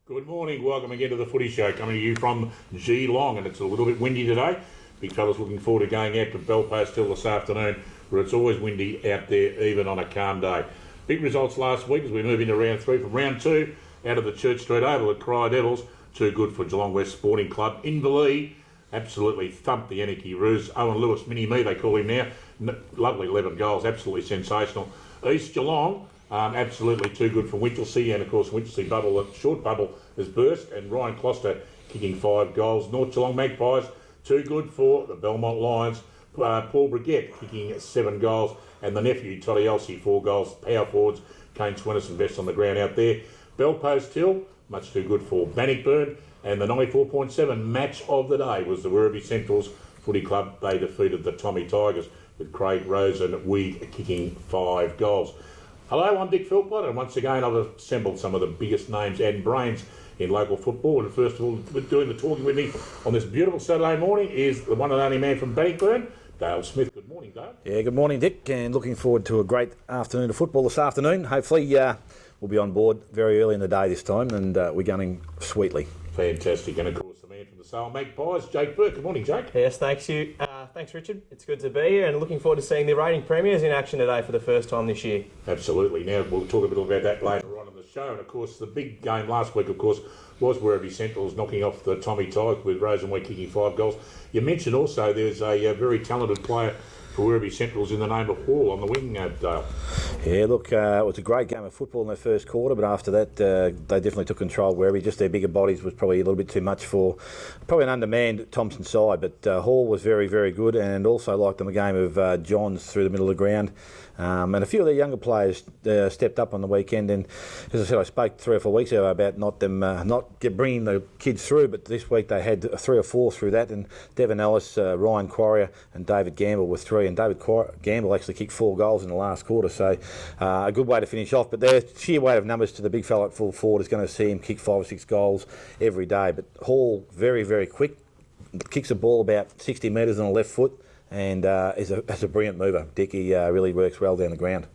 Good morning, welcome again to the Footy Show, coming to you from Geelong, and it's a little bit windy today. Big fellas looking forward to going out to Belfast Hill this afternoon, where it's always windy out there, even on a calm day. Big results last week as we move into round 3. From round 2, out of the Church Street Oval at Cry Devils, too good for Geelong West Sporting Club. Inverleigh absolutely thumped the Anarchy Roos. Owen Lewis, Mini-Me they call him now, lovely 11 goals, absolutely sensational. East Geelong, absolutely too good for Winchelsea, and of course Winchelsea bubble, short bubble has burst, and Ryan Closter kicking 5 goals. North Geelong Magpies, too good for the Belmont Lions. Paul Brigette kicking 7 goals, and the nephew Toddy Elsie 4 goals. Power forwards Kane Swinnerson best on the ground out there. Belpost Hill, much too good for Bannockburn, and the 94.7 match of the day was the Werribee Central's Footy Club. They defeated the Tommy Tigers with Craig Rose and Weed kicking 5 goals. Hello, I'm Dick Philpott, and once again I've assembled some of the biggest names and brains in local football. And first of all, doing the talking with me on this beautiful Saturday morning is the one and only man from Bannockburn, Dale Smyth. Good morning, Dale. Yeah, good morning, Dick, and looking forward to a great afternoon of football this afternoon. Hopefully we'll be on board very early in the day this time, and we're going sweetly. Fantastic. And of course, the man from the Sale Magpies, Jake Bourke. Good morning, Jake. Yes, thanks you. Thanks, Richard. It's good to be here, and looking forward to seeing the reigning premiers in action today for the first time this year. Absolutely. Now, we'll talk a bit about that later on in the show. And of course, the big game last week, of course, was Werribee Central's knocking off the Tommy Tigers with Rosenweek kicking 5 goals. You mentioned also there's a very talented player for Werribee Central's in the name of Hall on the wing, Dale. Yeah, look, it was a great game of football in their first quarter, but after that they definitely took control. Werribee, just their bigger bodies was probably a little bit too much for probably an undermanned Thompson side, but Hall was very, very good, and also liked them a game of Johns through the middle of the ground. And a few of the younger players stepped up on the weekend, and as I said, I spoke 3 or 4 weeks ago about not bringing the kids through, but this week they had 3 or 4 through that, and Devon Ellis, Ryan Quarrier and David Gamble were 3, and David Gamble actually kicked 4 goals in the last quarter, so a good way to finish off. But their sheer weight of numbers to the big fella at full forward is going to see him kick 5 or 6 goals every day. But Hall, very, very quick, kicks the ball about 60 metres on the left foot, and is a brilliant mover. Dicky really works well down the ground.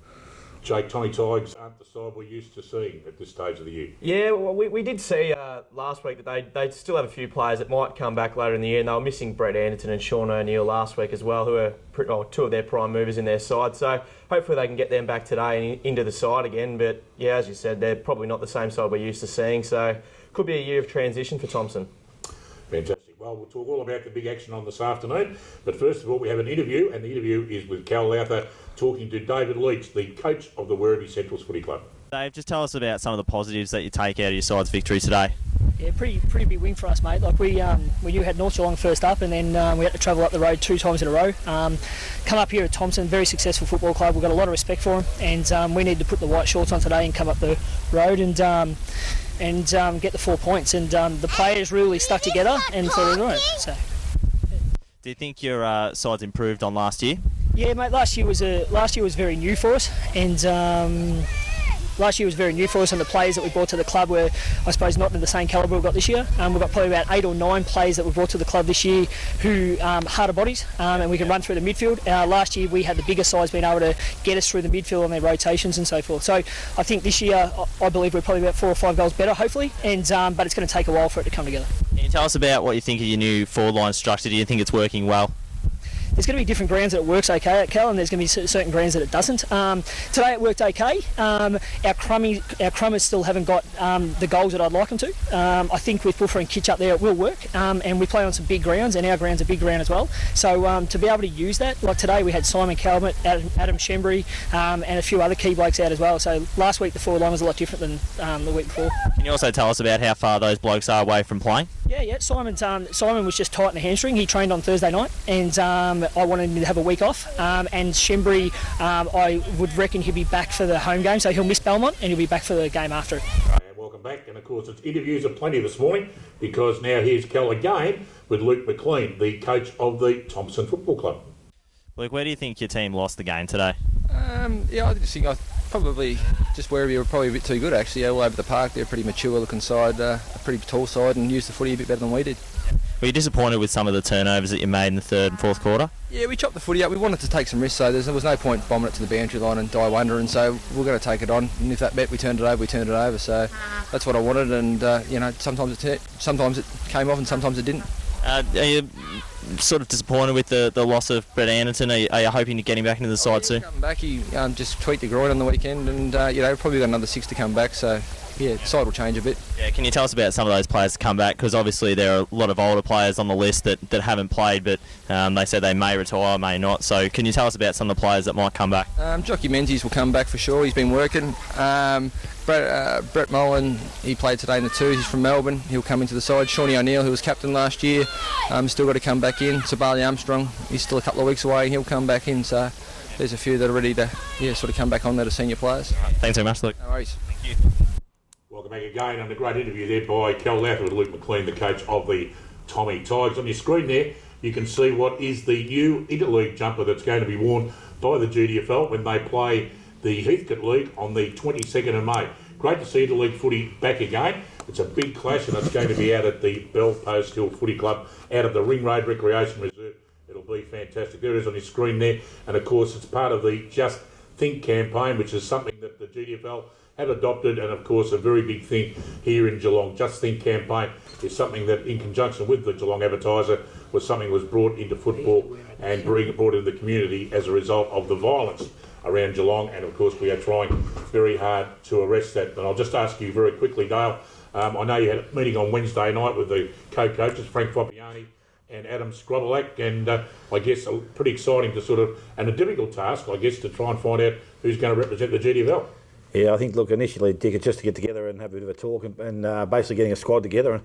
Jake, Tommy Tigers aren't the side we're used to seeing at this stage of the year. Yeah, well, we did see last week that they still have a few players that might come back later in the year, and they were missing Brett Anderton and Sean O'Neill last week as well, who are 2 of their prime movers in their side. So hopefully they can get them back today and into the side again. But yeah, as you said, they're probably not the same side we're used to seeing. So could be a year of transition for Thompson. Fantastic. Well, we'll talk all about the big action on this afternoon. But first of all, we have an interview, and the interview is with Cal Loowther talking to David Leach, the coach of the Werribee Central's Footy Club. Dave, just tell us about some of the positives that you take out of your side's victory today. Yeah, pretty big win for us, mate. Like we had North Geelong first up, and then we had to travel up the road 2 times in a row. Come up here at Thompson, very successful football club. We've got a lot of respect for them, and we need to put the white shorts on today and come up the road and get the 4 points. And the players really stuck together and thought it right. So, Do you think your side's improved on last year? yeah, mate. Last year was very new for us, and. Last year was very new for us, and the players that we brought to the club were, I suppose, not in the same calibre we've got this year. We've got probably about 8 or 9 players that we've brought to the club this year who harder bodies, and we can run through the midfield. Last year we had the bigger sides being able to get us through the midfield on their rotations and so forth. So I think this year I believe we're probably about 4 or 5 goals better, hopefully, and but it's going to take a while for it to come together. Can you tell us about what you think of your new forward-line structure? Do you think it's working well? There's going to be different grounds that it works okay at, Cal, and there's going to be certain grounds that it doesn't. Today it worked okay. Our crummers still haven't got the goals that I'd like them to. I think with Buffer and Kitch up there it will work, and we play on some big grounds, and our ground's a big ground as well. So to be able to use that, like today we had Simon Calvert, Adam Shembry, and a few other key blokes out as well. So last week the forward line was a lot different than the week before. Can you also tell us about how far those blokes are away from playing? Yeah. Simon was just tight in the hamstring. He trained on Thursday night, and I wanted him to have a week off. And Shembry, I would reckon he'll be back for the home game, so he'll miss Belmont, and he'll be back for the game after it. And welcome back. And of course, it's interviews are plenty this morning, because now here's Cal again with Luke McLean, the coach of the Thompson Football Club. Luke, where do you think your team lost the game today? I just think probably just Werribee were probably a bit too good, actually. All over the park, they're a pretty mature looking side, a pretty tall side, and used the footy a bit better than we did. Were you disappointed with some of the turnovers that you made in the third and fourth quarter? Yeah, we chopped the footy up. We wanted to take some risks, so there was no point bombing it to the boundary line and die wondering. So we're going to take it on. And if that bet we turned it over, we turned it over. So that's what I wanted. And sometimes it came off and sometimes it didn't. Are you sort of disappointed with the loss of Brett Anderton? Are you hoping to get him back into the side soon? Coming back, he just tweaked the groin on the weekend, and probably got another 6 to come back. So yeah, the side will change a bit. Yeah, can you tell us about some of those players to come back? Because obviously there are a lot of older players on the list that haven't played, but they said they may retire, may not. So can you tell us about some of the players that might come back? Jockey Menzies will come back for sure. He's been working. Brett Mullen, he played today in the 2s. He's from Melbourne. He'll come into the side. Shawnee O'Neill, who was captain last year, still got to come back in. Sabali Armstrong, he's still a couple of weeks away. He'll come back in. So there's a few that are ready to sort of come back on that are senior players. Thanks very much, Luke. No worries. Thank you. Welcome back again, and a great interview there by Loowther with Luke McLean, the coach of the Tommy Tigers. On your screen there, you can see what is the new interleague jumper that's going to be worn by the GDFL when they play the Heathcote League on the 22nd of May. Great to see interleague footy back again. It's a big clash, and it's going to be out at the Belpost Hill Footy Club, out of the Ring Road Recreation Reserve. It'll be fantastic. There it is on your screen there, and of course it's part of the Just Think campaign, which is something that the GDFL have adopted, and of course a very big thing here in Geelong. Just Think campaign is something that, in conjunction with the Geelong Advertiser, was something that was brought into football and brought into the community as a result of the violence around Geelong, and of course we are trying very hard to arrest that. But I'll just ask you very quickly, Dale, I know you had a meeting on Wednesday night with the co-coaches, Frank Foppiani and Adam Scrobelak, and I guess pretty exciting to sort of, and a difficult task, I guess, to try and find out who's going to represent the GDFL. Yeah, I think, look, initially, Dick, it's just to get together and have a bit of a talk and basically getting a squad together. And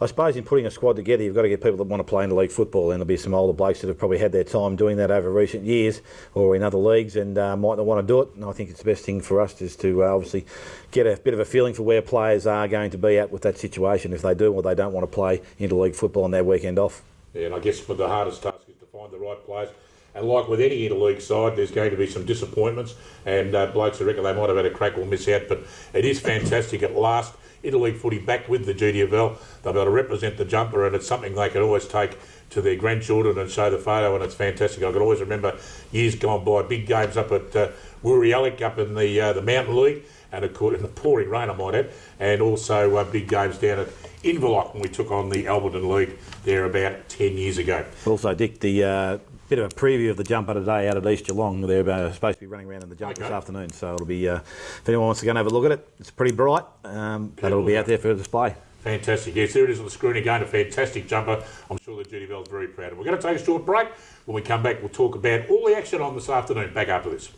I suppose in putting a squad together, you've got to get people that want to play in the league football, and there'll be some older blokes that have probably had their time doing that over recent years or in other leagues and might not want to do it. And I think it's the best thing for us is to obviously get a bit of a feeling for where players are going to be at with that situation, if they do or they don't want to play interleague football on their weekend off. Yeah, and I guess the hardest task is to find the right players. And like with any interleague side, there's going to be some disappointments, and blokes who reckon they might have had a crack will miss out. But it is fantastic at last. Interleague footy back with the GDFL. They've got to represent the jumper, and it's something they can always take to their grandchildren and show the photo, and it's fantastic. I can always remember years gone by, big games up at Wooriallic up in the Mountain League, and of course in the pouring rain, I might add, and also big games down at Inverloch when we took on the Alberton League there about 10 years ago. Also, Dick, the bit of a preview of the jumper today out at East Geelong. They're supposed to be running around in the jumper this afternoon, so it'll be, if anyone wants to go and have a look at it, it's pretty bright, but it'll be out there for display. Fantastic. Yes, there it is on the screen again, a fantastic jumper. I'm sure the GDFL is very proud of it. We're going to take a short break. When we come back, we'll talk about all the action on this afternoon. Back after this.